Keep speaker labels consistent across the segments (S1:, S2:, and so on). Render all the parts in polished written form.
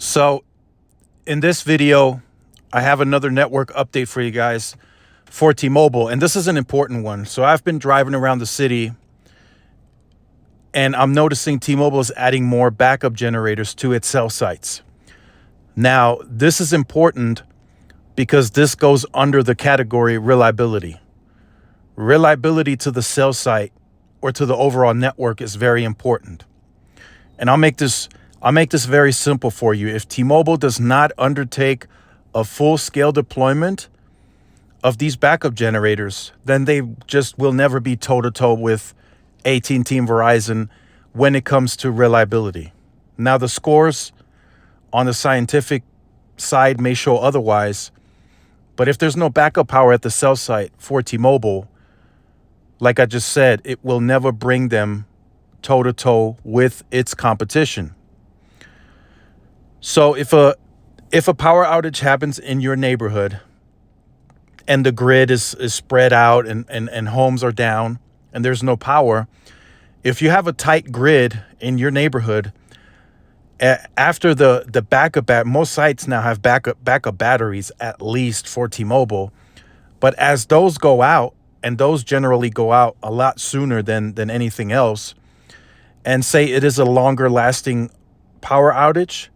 S1: So in this video, I have another network update for you guys for T-Mobile, and this is an important one. So I've been driving around the city and I'm noticing T-Mobile is adding more backup generators to its cell sites. Now, this is important because this goes under the category reliability. Reliability to the cell site or to the overall network is very important. And I'll make this very simple for you. If T-Mobile does not undertake a full-scale deployment of these backup generators, then they just will never be toe-to-toe with AT&T and Verizon when it comes to reliability. Now, the scores on the scientific side may show otherwise, but if there's no backup power at the cell site for T-Mobile, like I just said, it will never bring them toe-to-toe with its competition. So if a power outage happens in your neighborhood and the grid is spread out and homes are down and there's no power, if you have a tight grid in your neighborhood, after the backup, most sites now have backup batteries, at least for T-Mobile. But as those go out, and those generally go out a lot sooner than anything else, and say it is a longer lasting power outage,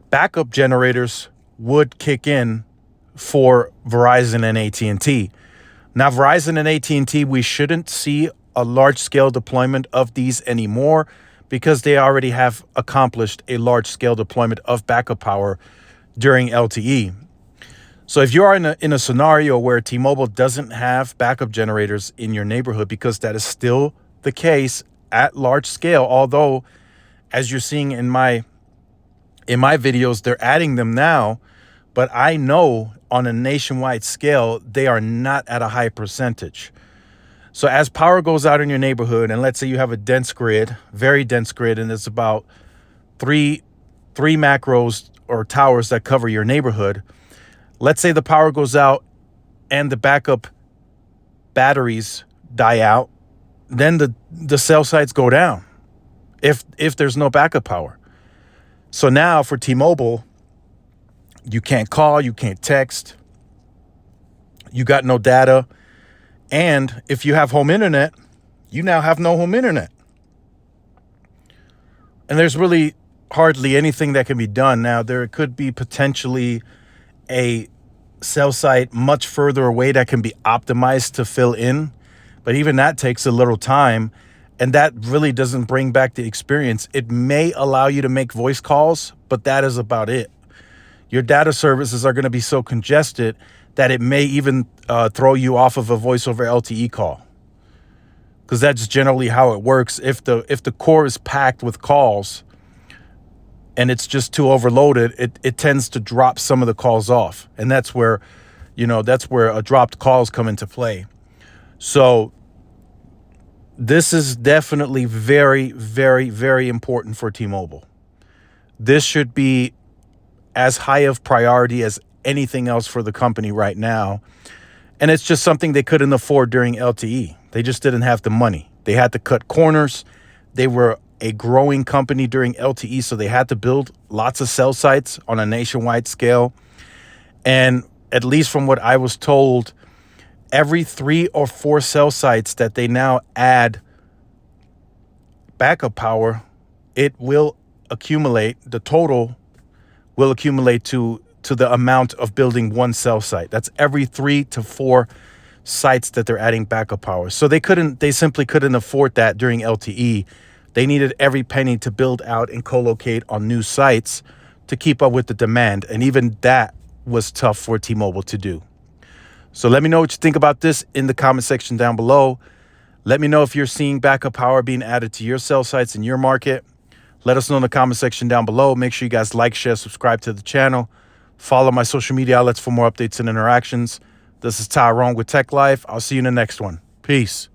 S1: backup generators would kick in for Verizon and AT&T. Now, Verizon and AT&T, we shouldn't see a large-scale deployment of these anymore because they already have accomplished a large-scale deployment of backup power during LTE. So if you are in a scenario where T-Mobile doesn't have backup generators in your neighborhood, because that is still the case at large scale, although as you're seeing in my videos, they're adding them now, but I know on a nationwide scale, they are not at a high percentage. So as power goes out in your neighborhood, and let's say you have a dense grid, very dense grid, and it's about three macros or towers that cover your neighborhood. Let's say the power goes out and the backup batteries die out, then the cell sites go down if there's no backup power. So now for T-Mobile, you can't call, you can't text, you got no data. And if you have home internet, you now have no home internet. And there's really hardly anything that can be done. Now, there could be potentially a cell site much further away that can be optimized to fill in, but even that takes a little time. And that really doesn't bring back the experience. It may allow you to make voice calls, but that is about it. Your data services are going to be so congested that it may even throw you off of a voice over LTE call, because that's generally how it works. If the core is packed with calls and it's just too overloaded, it tends to drop some of the calls off, and that's where a dropped calls come into play. So this is definitely very, very, very important for T-Mobile. This should be as high of priority as anything else for the company right now. And it's just something they couldn't afford during LTE. They just didn't have the money. They had to cut corners. They were a growing company during LTE, so they had to build lots of cell sites on a nationwide scale. And at least from what I was told, every 3 or 4 cell sites that they now add backup power, it will accumulate, the total will accumulate to the amount of building one cell site. That's every 3 to 4 sites that they're adding backup power. So they simply couldn't afford that during LTE. They needed every penny to build out and co-locate on new sites to keep up with the demand. And even that was tough for T-Mobile to do. So let me know what you think about this in the comment section down below. Let me know if you're seeing backup power being added to your cell sites in your market. Let us know in the comment section down below. Make sure you guys like, share, subscribe to the channel. Follow my social media outlets for more updates and interactions. This is Tyrone with Tech Life. I'll see you in the next one. Peace.